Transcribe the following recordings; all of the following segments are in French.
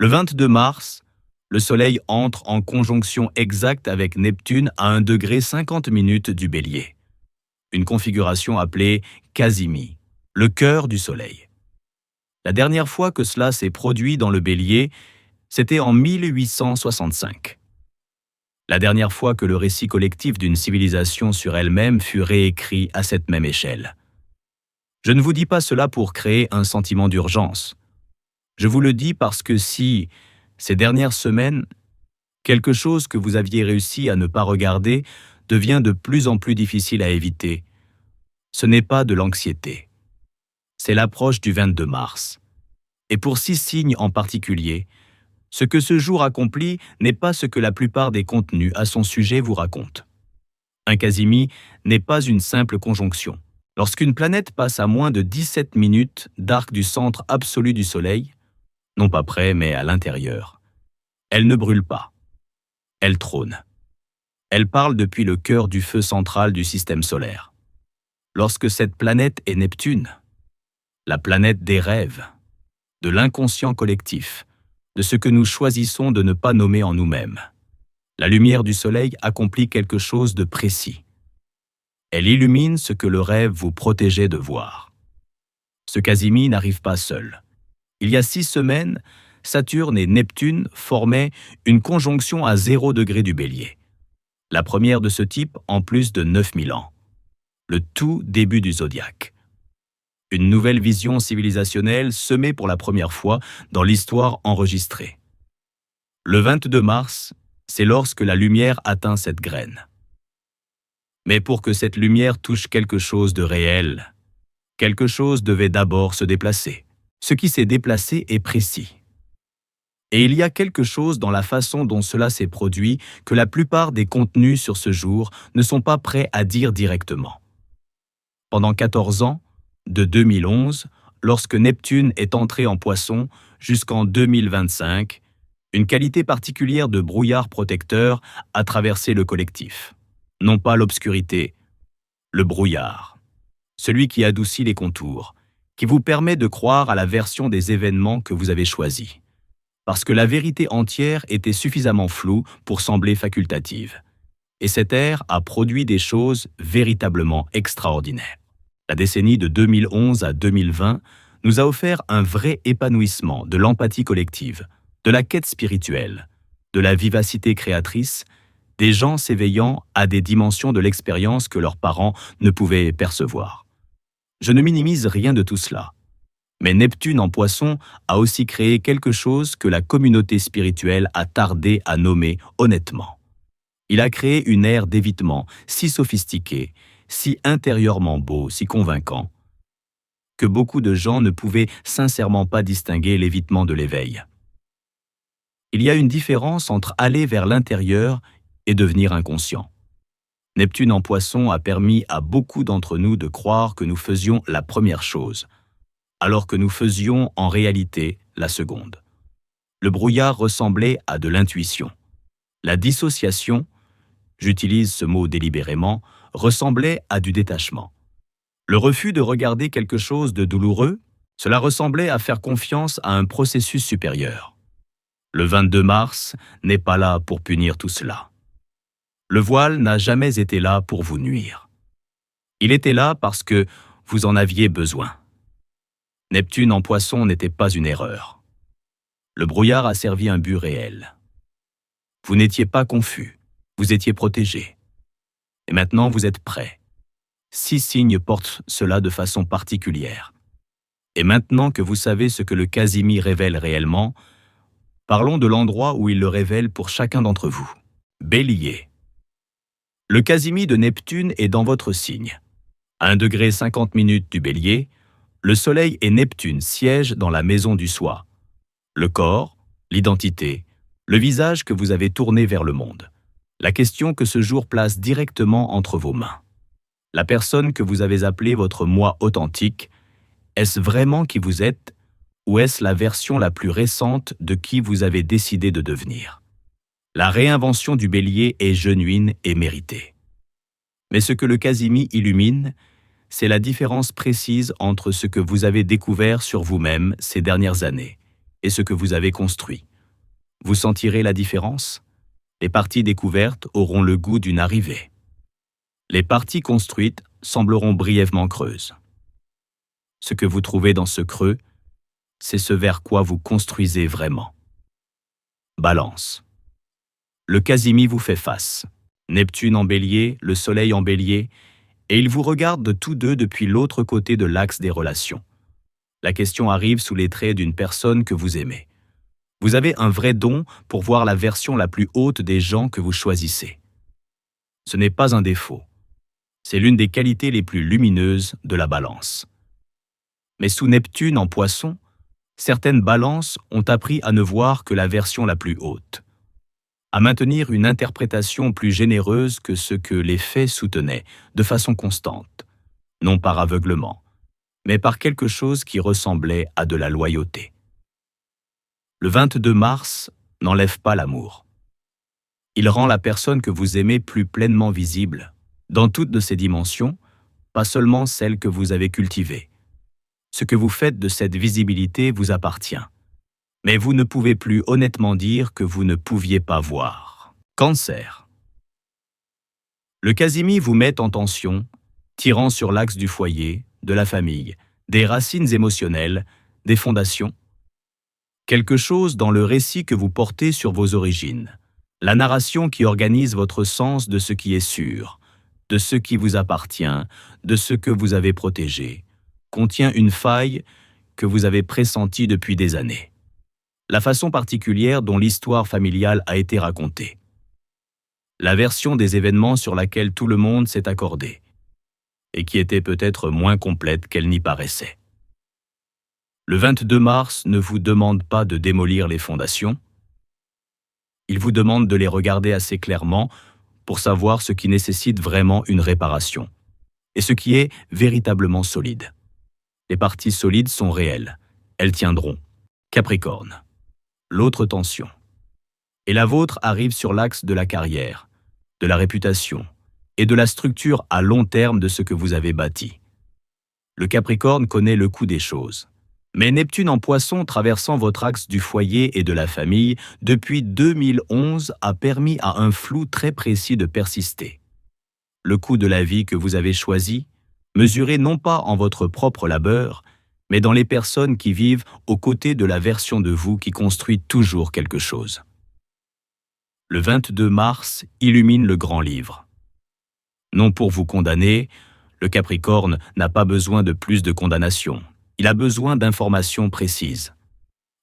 Le 22 mars, le Soleil entre en conjonction exacte avec Neptune à 1 degré 50 minutes du Bélier. Une configuration appelée Casimir, le cœur du Soleil. La dernière fois que cela s'est produit dans le Bélier, c'était en 1865. La dernière fois que le récit collectif d'une civilisation sur elle-même fut réécrit à cette même échelle. Je ne vous dis pas cela pour créer un sentiment d'urgence. Je vous le dis parce que si, ces dernières semaines, quelque chose que vous aviez réussi à ne pas regarder devient de plus en plus difficile à éviter, ce n'est pas de l'anxiété. C'est l'approche du 22 mars. Et pour 6 signes en particulier, ce que ce jour accomplit n'est pas ce que la plupart des contenus à son sujet vous racontent. Un Casimir n'est pas une simple conjonction. Lorsqu'une planète passe à moins de 17 minutes d'arc du centre absolu du Soleil, non pas près mais à l'intérieur, elle ne brûle pas. Elle trône. Elle parle depuis le cœur du feu central du système solaire. Lorsque cette planète est Neptune, la planète des rêves, de l'inconscient collectif, de ce que nous choisissons de ne pas nommer en nous-mêmes, la lumière du Soleil accomplit quelque chose de précis. Elle illumine ce que le rêve vous protégeait de voir. Ce Casimir n'arrive pas seul. Il y a 6 semaines, Saturne et Neptune formaient une conjonction à 0 degré du Bélier. La première de ce type en plus de 9000 ans. Le tout début du zodiaque. Une nouvelle vision civilisationnelle semée pour la première fois dans l'histoire enregistrée. Le 22 mars, c'est lorsque la lumière atteint cette graine. Mais pour que cette lumière touche quelque chose de réel, quelque chose devait d'abord se déplacer. Ce qui s'est déplacé est précis. Et il y a quelque chose dans la façon dont cela s'est produit que la plupart des contenus sur ce jour ne sont pas prêts à dire directement. Pendant 14 ans, de 2011, lorsque Neptune est entré en Poisson, jusqu'en 2025, une qualité particulière de brouillard protecteur a traversé le collectif. Non pas l'obscurité, le brouillard, celui qui adoucit les contours, qui vous permet de croire à la version des événements que vous avez choisie. Parce que la vérité entière était suffisamment floue pour sembler facultative. Et cette ère a produit des choses véritablement extraordinaires. La décennie de 2011 à 2020 nous a offert un vrai épanouissement de l'empathie collective, de la quête spirituelle, de la vivacité créatrice, des gens s'éveillant à des dimensions de l'expérience que leurs parents ne pouvaient percevoir. Je ne minimise rien de tout cela. Mais Neptune en Poisson a aussi créé quelque chose que la communauté spirituelle a tardé à nommer honnêtement. Il a créé une ère d'évitement si sophistiquée, si intérieurement beau, si convaincant, que beaucoup de gens ne pouvaient sincèrement pas distinguer l'évitement de l'éveil. Il y a une différence entre aller vers l'intérieur et devenir inconscient. Neptune en Poisson a permis à beaucoup d'entre nous de croire que nous faisions la première chose, alors que nous faisions en réalité la seconde. Le brouillard ressemblait à de l'intuition. La dissociation, j'utilise ce mot délibérément, ressemblait à du détachement. Le refus de regarder quelque chose de douloureux, cela ressemblait à faire confiance à un processus supérieur. Le 22 mars n'est pas là pour punir tout cela. Le voile n'a jamais été là pour vous nuire. Il était là parce que vous en aviez besoin. Neptune en Poisson n'était pas une erreur. Le brouillard a servi un but réel. Vous n'étiez pas confus, vous étiez protégé. Et maintenant vous êtes prêts. 6 signes portent cela de façon particulière. Et maintenant que vous savez ce que le Casimir révèle réellement, parlons de l'endroit où il le révèle pour chacun d'entre vous. Bélier. Le Casimir de Neptune est dans votre signe. À 1 degré 50 minutes du Bélier, le Soleil et Neptune siègent dans la maison du soi. Le corps, l'identité, le visage que vous avez tourné vers le monde. La question que ce jour place directement entre vos mains. La personne que vous avez appelée votre moi authentique, est-ce vraiment qui vous êtes ou est-ce la version la plus récente de qui vous avez décidé de devenir? La réinvention du Bélier est genuine et méritée. Mais ce que le Casimir illumine, c'est la différence précise entre ce que vous avez découvert sur vous-même ces dernières années et ce que vous avez construit, Vous sentirez la différence? Les parties découvertes auront le goût d'une arrivée. Les parties construites sembleront brièvement creuses. Ce que vous trouvez dans ce creux, c'est ce vers quoi vous construisez vraiment. Balance. Le Casimi vous fait face. Neptune en bélier, le soleil en bélier, et ils vous regardent tous deux depuis l'autre côté de l'axe des relations. La question arrive sous les traits d'une personne que vous aimez. Vous avez un vrai don pour voir la version la plus haute des gens que vous choisissez. Ce n'est pas un défaut. C'est l'une des qualités les plus lumineuses de la balance. Mais sous Neptune en Poisson, certaines balances ont appris à ne voir que la version la plus haute, à maintenir une interprétation plus généreuse que ce que les faits soutenaient, de façon constante, non par aveuglement, mais par quelque chose qui ressemblait à de la loyauté. Le 22 mars n'enlève pas l'amour. Il rend la personne que vous aimez plus pleinement visible, dans toutes de ses dimensions, pas seulement celles que vous avez cultivées. Ce que vous faites de cette visibilité vous appartient. Mais vous ne pouvez plus honnêtement dire que vous ne pouviez pas voir. Cancer. Le Casimi vous met en tension, tirant sur l'axe du foyer, de la famille, des racines émotionnelles, des fondations. Quelque chose dans le récit que vous portez sur vos origines, la narration qui organise votre sens de ce qui est sûr, de ce qui vous appartient, de ce que vous avez protégé, contient une faille que vous avez pressentie depuis des années. La façon particulière dont l'histoire familiale a été racontée. La version des événements sur laquelle tout le monde s'est accordé, et qui était peut-être moins complète qu'elle n'y paraissait. Le 22 mars ne vous demande pas de démolir les fondations. Il vous demande de les regarder assez clairement pour savoir ce qui nécessite vraiment une réparation, et ce qui est véritablement solide. Les parties solides sont réelles, elles tiendront. Capricorne. L'autre tension. Et la vôtre arrive sur l'axe de la carrière, de la réputation et de la structure à long terme de ce que vous avez bâti. Le Capricorne connaît le coût des choses. Mais Neptune en Poisson traversant votre axe du foyer et de la famille depuis 2011 a permis à un flou très précis de persister. Le coût de la vie que vous avez choisi, mesuré non pas en votre propre labeur, mais dans les personnes qui vivent aux côtés de la version de vous qui construit toujours quelque chose. Le 22 mars illumine le grand livre. Non pour vous condamner, le Capricorne n'a pas besoin de plus de condamnation. Il a besoin d'informations précises.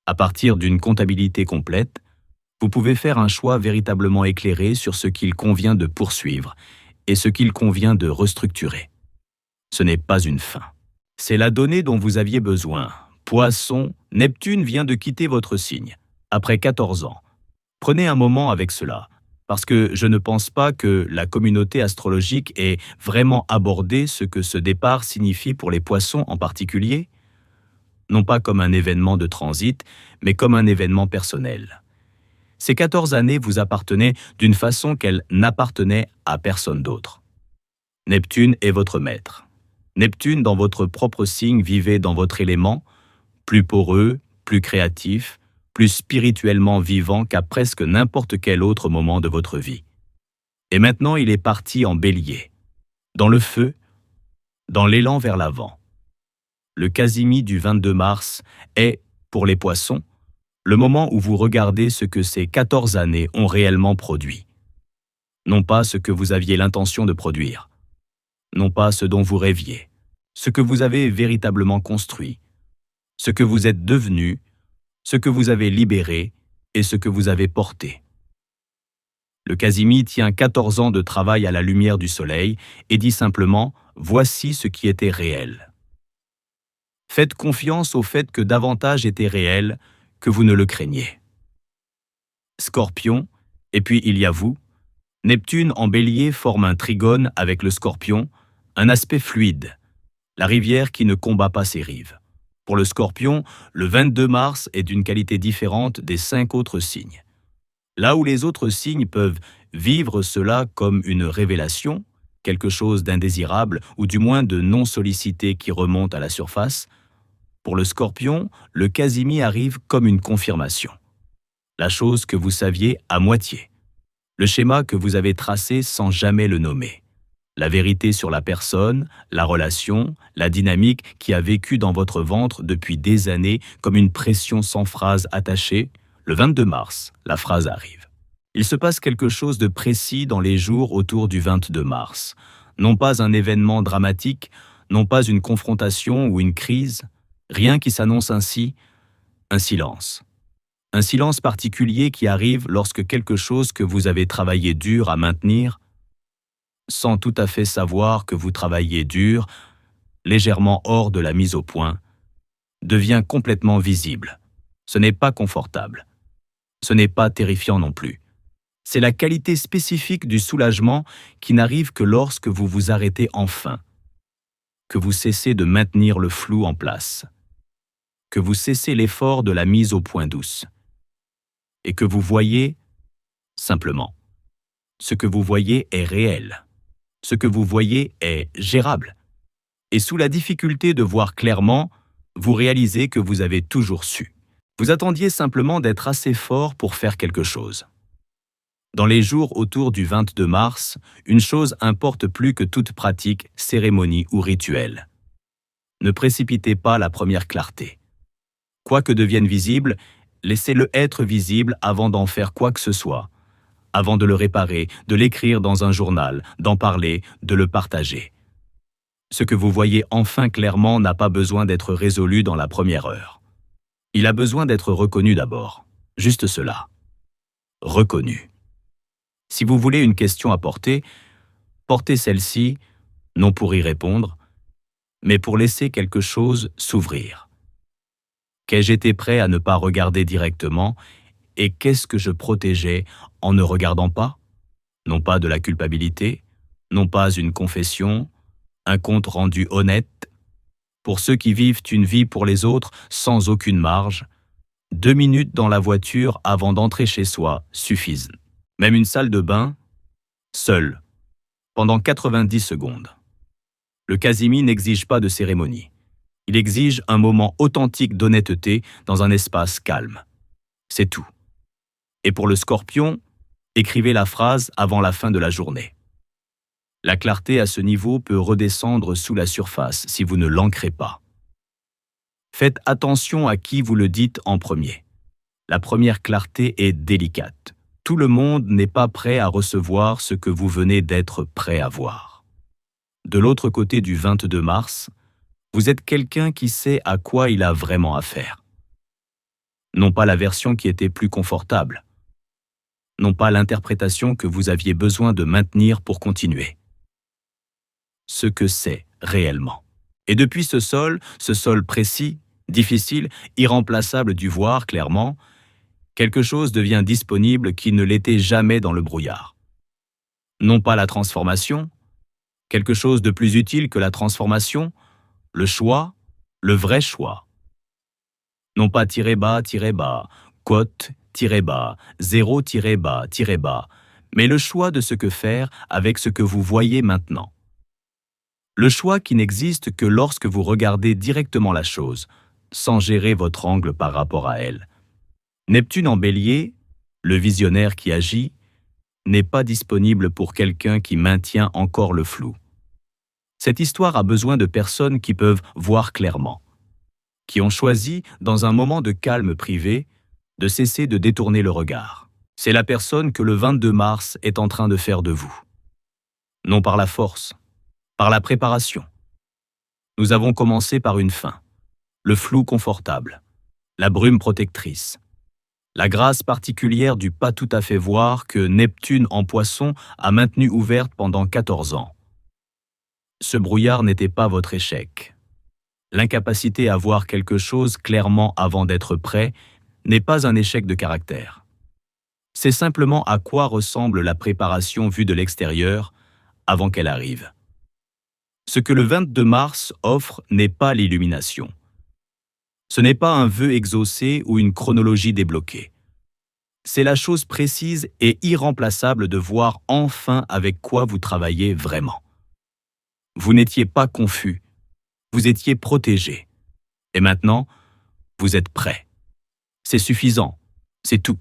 À partir d'une comptabilité complète, vous pouvez faire un choix véritablement éclairé sur ce qu'il convient de poursuivre et ce qu'il convient de restructurer. Ce n'est pas une fin. C'est la donnée dont vous aviez besoin. Poisson, Neptune vient de quitter votre signe, après 14 ans. Prenez un moment avec cela, parce que je ne pense pas que la communauté astrologique ait vraiment abordé ce que ce départ signifie pour les poissons en particulier, non pas comme un événement de transit, mais comme un événement personnel. Ces 14 années vous appartenaient d'une façon qu'elles n'appartenaient à personne d'autre. Neptune est votre maître. Neptune, dans votre propre signe, vivait dans votre élément, plus poreux, plus créatif, plus spirituellement vivant qu'à presque n'importe quel autre moment de votre vie. Et maintenant, il est parti en bélier, dans le feu, dans l'élan vers l'avant. Le Casimi du 22 mars est, pour les poissons, le moment où vous regardez ce que ces 14 années ont réellement produit. Non pas ce que vous aviez l'intention de produire, non pas ce dont vous rêviez, ce que vous avez véritablement construit, ce que vous êtes devenu, ce que vous avez libéré et ce que vous avez porté. Le Casimi tient 14 ans de travail à la lumière du soleil et dit simplement « Voici ce qui était réel ». Faites confiance au fait que davantage était réel que vous ne le craignez. Scorpion, et puis il y a vous. Neptune en bélier forme un trigone avec le Scorpion, un aspect fluide, la rivière qui ne combat pas ses rives. Pour le Scorpion, le 22 mars est d'une qualité différente des 5 autres signes. Là où les autres signes peuvent vivre cela comme une révélation, quelque chose d'indésirable ou du moins de non sollicité qui remonte à la surface, pour le Scorpion, le Casimi arrive comme une confirmation. la chose que vous saviez à moitié, le schéma que vous avez tracé sans jamais le nommer, la vérité sur la personne, la relation, la dynamique qui a vécu dans votre ventre depuis des années comme une pression sans phrase attachée. Le 22 mars, la phrase arrive. Il se passe quelque chose de précis dans les jours autour du 22 mars. Non pas un événement dramatique, non pas une confrontation ou une crise, rien qui s'annonce ainsi, un silence. Un silence particulier qui arrive lorsque quelque chose que vous avez travaillé dur à maintenir, sans tout à fait savoir que vous travaillez dur, légèrement hors de la mise au point, devient complètement visible. Ce n'est pas confortable. Ce n'est pas terrifiant non plus. C'est la qualité spécifique du soulagement qui n'arrive que lorsque vous vous arrêtez enfin, que vous cessez de maintenir le flou en place, que vous cessez l'effort de la mise au point douce, et que vous voyez simplement. Ce que vous voyez est réel. Ce que vous voyez est gérable. Et sous la difficulté de voir clairement, vous réalisez que vous avez toujours su. Vous attendiez simplement d'être assez fort pour faire quelque chose. Dans les jours autour du 22 mars, une chose importe plus que toute pratique, cérémonie ou rituel. Ne précipitez pas la première clarté. Quoi que devienne visible, laissez-le être visible avant d'en faire quoi que ce soit, avant de le réparer, de l'écrire dans un journal, d'en parler, de le partager. Ce que vous voyez enfin clairement n'a pas besoin d'être résolu dans la première heure. Il a besoin d'être reconnu d'abord. Juste cela. Reconnu. Si vous voulez une question à porter, portez celle-ci, non pour y répondre, mais pour laisser quelque chose s'ouvrir. Qu'ai-je été prêt à ne pas regarder directement et qu'est-ce que je protégeais en ne regardant pas? Non pas de la culpabilité, non pas une confession, un compte rendu honnête. Pour ceux qui vivent une vie pour les autres sans aucune marge, 2 minutes dans la voiture avant d'entrer chez soi suffisent. Même une salle de bain, seule, pendant 90 secondes. Le Casimi n'exige pas de cérémonie. Il exige un moment authentique d'honnêteté dans un espace calme. C'est tout. Et pour le Scorpion, écrivez la phrase avant la fin de la journée. La clarté à ce niveau peut redescendre sous la surface si vous ne l'ancrez pas. Faites attention à qui vous le dites en premier. La première clarté est délicate. Tout le monde n'est pas prêt à recevoir ce que vous venez d'être prêt à voir. De l'autre côté du 22 mars, vous êtes quelqu'un qui sait à quoi il a vraiment affaire. Non pas la version qui était plus confortable. Non pas l'interprétation que vous aviez besoin de maintenir pour continuer. Ce que c'est réellement. Et depuis ce sol précis, difficile, irremplaçable du voir clairement, quelque chose devient disponible qui ne l'était jamais dans le brouillard. Non pas la transformation, quelque chose de plus utile que la transformation, le choix, le vrai choix. Non pas -bas, quote, -bas, 0, -bas, mais le choix de ce que faire avec ce que vous voyez maintenant. Le choix qui n'existe que lorsque vous regardez directement la chose, sans gérer votre angle par rapport à elle. Neptune en Bélier, le visionnaire qui agit, n'est pas disponible pour quelqu'un qui maintient encore le flou. Cette histoire a besoin de personnes qui peuvent voir clairement, qui ont choisi, dans un moment de calme privé, de cesser de détourner le regard. C'est la personne que le 22 mars est en train de faire de vous. Non par la force, par la préparation. Nous avons commencé par une fin, le flou confortable, la brume protectrice. La grâce particulière du pas tout à fait voir que Neptune en Poisson a maintenue ouverte pendant 14 ans. Ce brouillard n'était pas votre échec. L'incapacité à voir quelque chose clairement avant d'être prêt n'est pas un échec de caractère. C'est simplement à quoi ressemble la préparation vue de l'extérieur avant qu'elle arrive. Ce que le 22 mars offre n'est pas l'illumination. Ce n'est pas un vœu exaucé ou une chronologie débloquée. C'est la chose précise et irremplaçable de voir enfin avec quoi vous travaillez vraiment. Vous n'étiez pas confus, vous étiez protégé. Et maintenant, vous êtes prêt. C'est suffisant, c'est tout.